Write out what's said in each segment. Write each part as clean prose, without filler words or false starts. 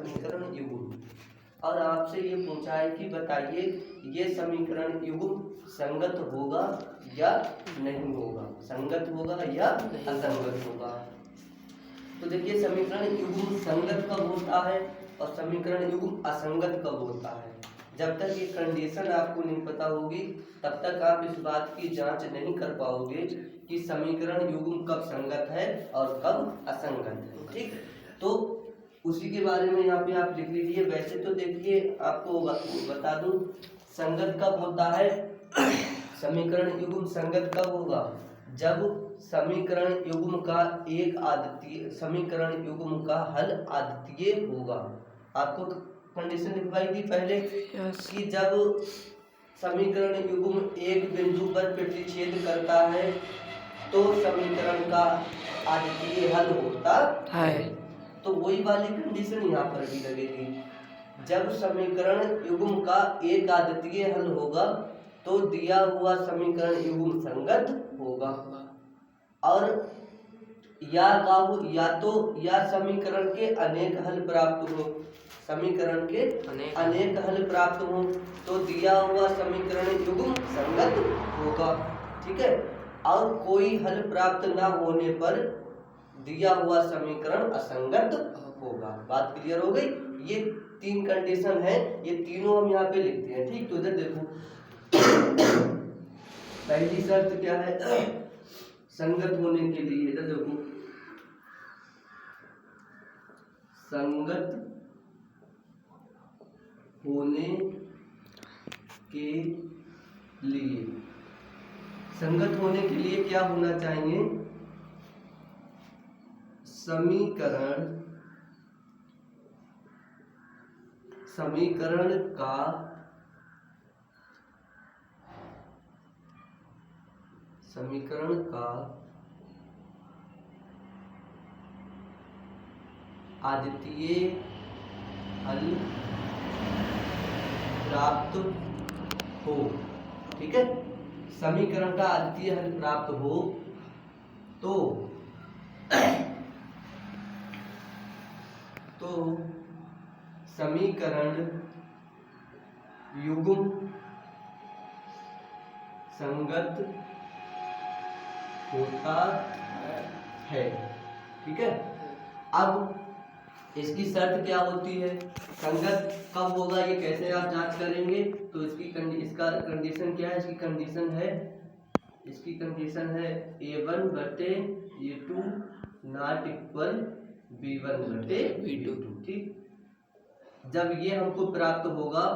समीकरण युग्म। और आपसे ये पूछा है कि बताइए ये समीकरण युग्म संगत होगा या नहीं होगा, संगत होगा या असंगत होगा। तो देखिए समीकरण युग्म संगत कब होता है और समीकरण युग्म असंगत कब होता है। जब तक ये कंडीशन आपको नहीं पता होगी तब तक आप इस बात की जांच नहीं कर पाओगे कि समीकरण युग्म कब संगत है और कब असंगत है। ठीक, तो उसी के बारे में यहाँ पे आप लिख लीजिए। वैसे तो देखिए आपको बता दूं संगत कब होता है, समीकरण युग्म संगत कब होगा, जब समीकरण युग्म का एक आद्वितीय समीकरण युग्म का हल आद्वितीय होगा। आपको कंडीशन लिखवाई थी पहले कि जब समीकरण युग्म एक बिंदु पर प्रतिच्छेद करता है तो समीकरण का आद्वितीय हल होता है। तो वही वाली कंडीशन यहाँ पर भी लगेगी। जब समीकरण युग्म का एक आद्वितीय हल होगा तो दिया हुआ समीकरण युग्म संगत होगा। और या समीकरण के अनेक हल प्राप्त हो, समीकरण के अनेक हल प्राप्त हो तो दिया हुआ समीकरण युग्म संगत होगा। ठीक है, और कोई हल प्राप्त ना होने पर दिया हुआ समीकरण असंगत होगा। बात क्लियर हो गई। ये तीन कंडीशन है, ये तीनों हम यहाँ पे लिखते हैं। ठीक, तो इधर देखो पहली शर्त क्या है संगत होने के लिए, इधर देखो संगत होने के लिए, संगत होने के लिए क्या होना चाहिए, समीकरण का आद्वितीय हल प्राप्त हो। ठीक है, समीकरण का आद्वितीय हल प्राप्त हो तो समीकरण युग्म संगत होता है। ठीक है, अब इसकी शर्त क्या होती है, संगत कब होगा ये कैसे आप जांच करेंगे। तो इसका कंडीशन क्या है, इसकी कंडीशन है A1 बटे A2 नॉट इक्वल B1 बटे B2। ठीक, जब ये हमको प्राप्त होगा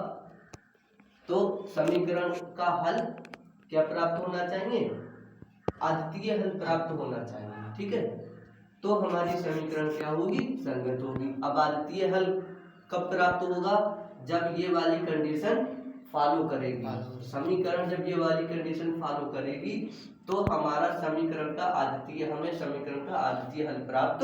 तो समीकरण का हल क्या प्राप्त होना चाहिए, आद्वितीय हल प्राप्त होना चाहिए। ठीक है, तो हमारी समीकरण क्या होगी, संगत होगी। अब आद्वितीय हल कब प्राप्त होगा, जब ये वाली कंडीशन फॉलो करेगी। समीकरण जब ये वाली कंडीशन फॉलो करेगी तो हमारा समीकरण का आद्वितीय हल प्राप्त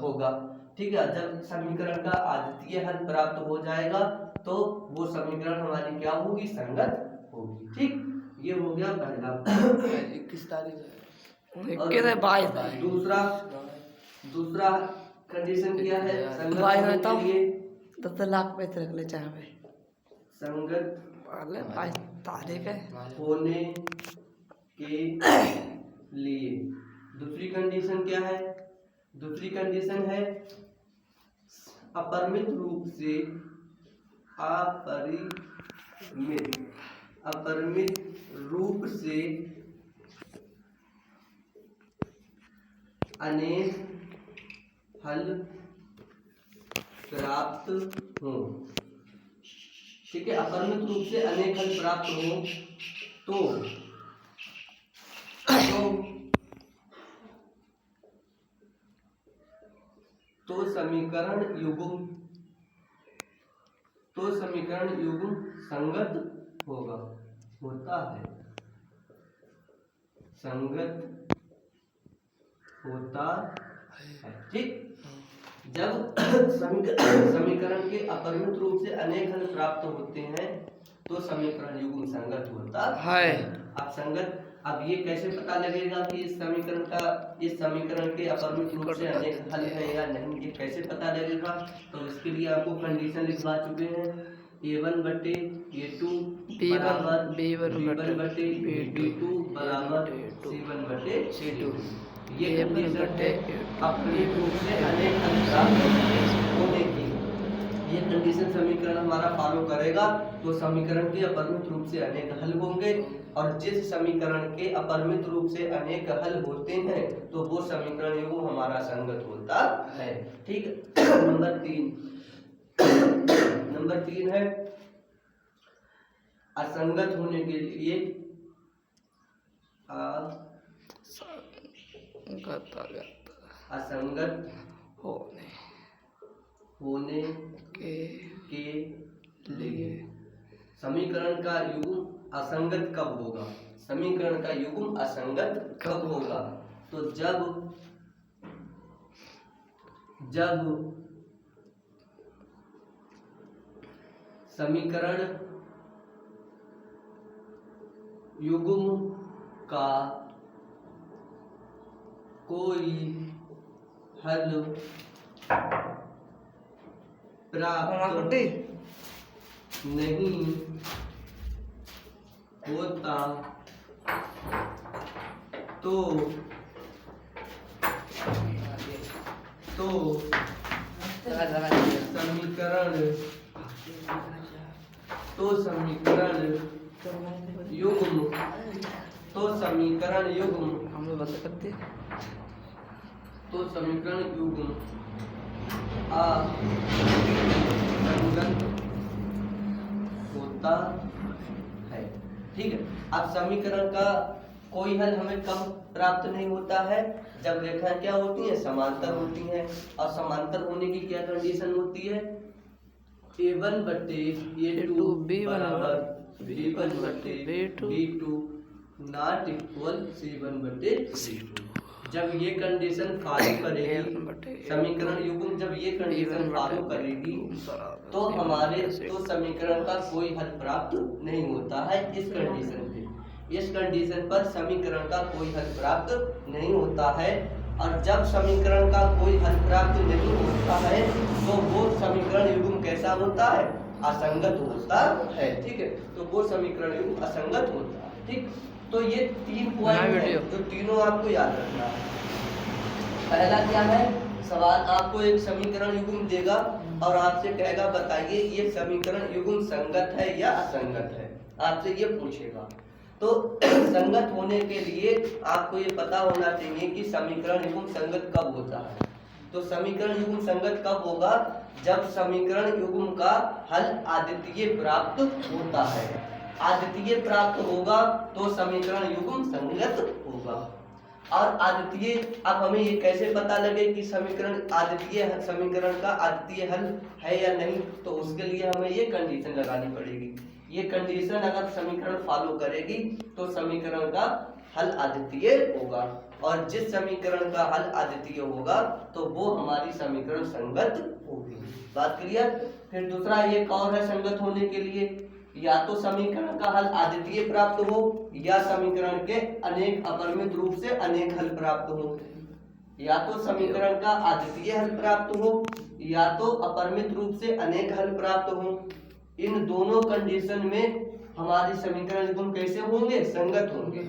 होगा। ठीक है, जब समीकरण का आद्वितीय हल प्राप्त हो जाएगा तो वो समीकरण हमारी क्या होगी, संगत होगी। ठीक, ये हो गया पहला। 21 तारीख दूसरा कंडीशन क्या है संगत होने के लिए, 10 लाख पैसे रख ले चाहे संगत तारीख है होने के लिए। दूसरी कंडीशन क्या है, दूसरी कंडीशन है अपरिमित रूप से अनेक हल प्राप्त हो। ठीक है, अपरिमित रूप से अनेक हल प्राप्त हो तो समीकरण युग्म संगत होता है, संगत होता है। ठीक, जब समीकरण के अपरिमित रूप से अनेक हल प्राप्त होते हैं तो समीकरण युग्म संगत होता है। अब संगत अब ये कैसे पता लगेगा कि इस समीकरण के अपरिमित रूप से अनेक हल है या नहीं, ये कैसे पता लगेगा? तो इसके लिए आपको कंडीशन लिखवा चुके हैं, a1 बटे a2 बराबर b1 बटे b2 बराबर c1 बटे c2। ये कंडीशन है अपरिमित रूप से अनेक हल प्राप्त होने की। ये कंडीशन समीकरण हमारा फॉलो करेगा तो समीकरण के अपरिमित रूप से अनेक हल होंगे, और जिस समीकरण के अपरिमित रूप से अनेक हल होते हैं तो वो समीकरण युग्म हमारा संगत होता है। ठीक है। नंबर 3 है असंगत होने के लिए असंगत होने के लिए समीकरण का युग्म असंगत कब होगा? समीकरण का युग्म असंगत कब होगा? तो जब समीकरण युग्म का कोई हल प्राप्त नहीं होता तो समीकरण युग्म हम लोग बंद करते हैं। तो समीकरण युग्म असंगत होता है। ठीक है। अब समीकरण का कोई हल हमें कब प्राप्त नहीं होता है? जब रेखाएं क्या होती हैं? समांतर होती हैं। और समांतर होने की क्या कंडीशन होती है? a1 बटे a2 बराबर b1 बटे b2 नॉट इक्वल c1 बटे c2। जब ये कंडीशन फॉलो करेगी समीकरण युग्म, जब ये कंडीशन फॉलो करेगी तो समीकरण का कोई हल प्राप्त नहीं होता है। इस कंडीशन पर समीकरण का कोई हल प्राप्त नहीं होता है। और जब समीकरण का कोई हल प्राप्त नहीं होता है तो वो समीकरण युग्म कैसा होता है? असंगत होता है। ठीक है। तो वो समीकरण युग्म असंगत होता है। ठीक। तो ये 3 पॉइंट है जो तीनों आपको याद रखना है। पहला क्या है? सवाल आपको एक समीकरण युग्म देगा और आपसे कहेगा बताइए ये समीकरण युग्म संगत है या असंगत है, आपसे ये पूछेगा। तो संगत होने के लिए आपको ये पता होना चाहिए कि समीकरण युग्म संगत कब होता है। तो समीकरण युग्म संगत कब होगा? जब समीकरण युग्म का हल अद्वितीय प्राप्त होता है। अद्वितीय प्राप्त होगा तो समीकरण युग्म संगत होगा। और अद्वितीय, अब हमें ये कैसे पता लगे कि समीकरण का अद्वितीय हल है या नहीं? तो उसके लिए हमें ये कंडीशन लगानी पड़ेगी। ये कंडीशन अगर समीकरण फॉलो करेगी तो समीकरण का हल अद्वितीय होगा, और जिस समीकरण का हल अद्वितीय होगा तो वो हमारी समीकरण संगत होगी। बात क्लियर? फिर दूसरा एक और है संगत होने के लिए, या तो समीकरण का हल अद्वितीय प्राप्त हो या समीकरण के अनेक अपरिमित रूप से अनेक हल प्राप्त हो। या तो समीकरण का अद्वितीय हल प्राप्त हो या तो अपरिमित रूप से अनेक हल प्राप्त हो। इन दोनों कंडीशन में हमारे समीकरण युग्म कैसे होंगे? संगत होंगे।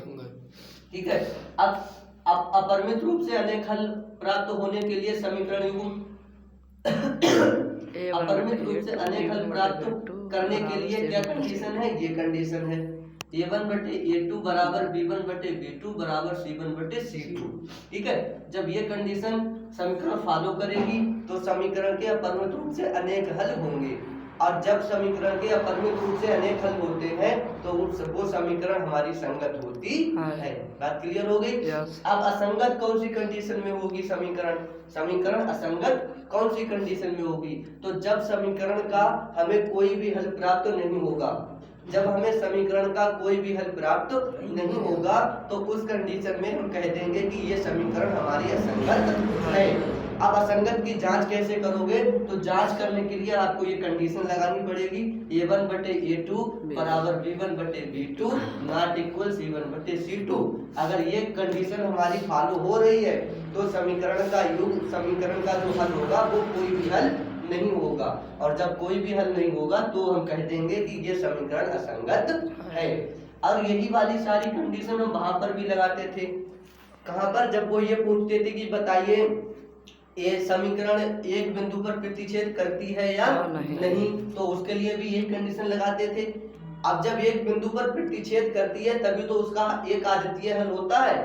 ठीक है। अब अपरिमित रूप से अनेक हल प्राप्त होने के लिए समीकरण युग्म अपरिमित रूप से अनेक हल प्राप्त करने के लिए क्या कंडीशन है? ये कंडीशन है a1 बटे a2 बराबर b1 बटे b2 बराबर c1 बटे c2। ठीक है। जब ये कंडीशन समीकरण फॉलो करेगी तो समीकरण के अपरिमित रूप से अनेक हल होंगे, और जब समीकरण के अपरिमित रूप से अनेक हल होते हैं तो वो समीकरण हमारी संगत होती है। बात क्लियर हो गई? अब असंगत कौन सी कंडीशन में होगी? समीकरण असंगत कौन सी कंडीशन में होगी? तो जब समीकरण का हमें कोई भी हल प्राप्त नहीं होगा, जब हमें समीकरण का कोई भी हल प्राप्त नहीं होगा तो उस कंडीशन में हम कह देंगे कि ये समीकरण हमारी असंगत है। अब असंगत की जांच कैसे करोगे? तो जांच करने के लिए आपको ये कंडीशन लगानी पड़ेगी, A1/A2 बराबर B1/B2 नॉट इक्वल C1/C2। अगर ये कंडीशन हमारी फॉलो हो रही है तो समीकरण का जो हल होगा वो कोई भी हल नहीं होगा, और जब कोई भी हल नहीं होगा तो हम कह देंगे कि ये समीकरण असंगत है। और यही वाली सारी कंडीशन हम वहां पर भी लगाते थे। कहां पर? जब वो ये पूछते थे कि बताइए ये समीकरण एक बिंदु पर प्रतिच्छेद करती है या नहीं, तो उसके लिए भी यही कंडीशन लगाते थे। अब जब एक बिंदु पर प्रतिच्छेद करती है तभी तो उसका एक आदितीय हल होता है।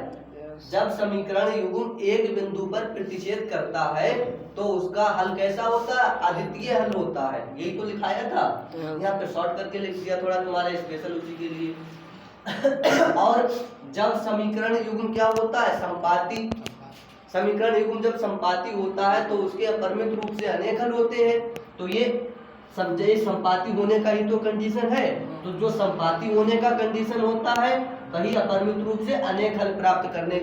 जब समीकरण युग्म एक बिंदु पर प्रतिच्छेद करता है तो उसका हल कैसा होता है? अद्वितीय हल होता है। यही तो लिखाया था, यहाँ पे शॉर्ट करके लिख दिया थोड़ा तुम्हारे स्पेशल उसी के लिए। और जब समीकरण युग्म क्या होता है? संपाती। समीकरण युग्म जब संपाती होता है तो उसके अपरिमित रूप से अनेक हल होते हैं। तो ये समझे, संपाती होने का ही तो कंडीशन है। तो जो संपाती होने का कंडीशन होता है वही अपरिमित रूप से अनेक हल प्राप्त करने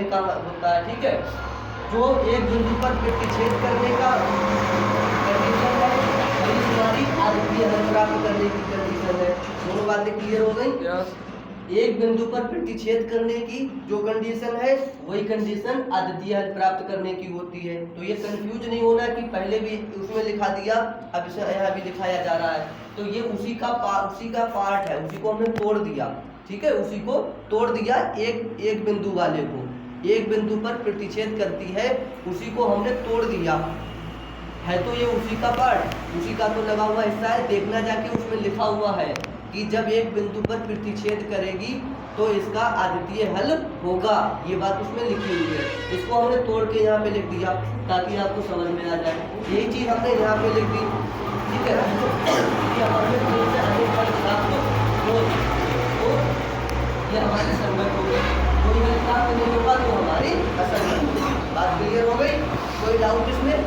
का होता है। ठीक है, जो एक बिंदु पर प्रतिच्छेद करने का कंडीशन है वही हमारी अद्वितीय हल प्राप्त करने की कंडीशन है। दोनों बातें क्लियर हो गई? एक बिंदु पर प्रतिच्छेद करने की जो कंडीशन है वही कंडीशन अद्वितीय हल प्राप्त करने की होती है। तो ये कंफ्यूज नहीं होना कि पहले भी उसमें लिखा दिया अब इसे यहाँ भी दिखाया जा रहा है। तो ये उसी का पार्ट है, उसी को हमने तोड़ दिया। ठीक है, उसी को तोड़ दिया। एक बिंदु वाले को एक बिंदु पर प्रतिच्छेद करती है उसी को हमने तोड़ दिया है। तो ये उसी का पार्ट, उसी का तो लगा हुआ हिस्सा है। देखना जाके उसमें लिखा हुआ है कि जब एक बिंदु पर प्रतिच्छेद करेगी तो इसका अद्वितीय हल होगा, ये बात उसमें लिखी हुई है। इसको हमने तोड़ के यहाँ पे लिख दिया ताकि आपको समझ में आ जाए। यही चीज हमने यहाँ पे लिख दी। ठीक है, ये हमारी संगत हो गई। कोई हल प्राप्त नहीं होगा तो हमारी असंगत होगी। बात क्लियर हो गई? कोई डाउट इसमें?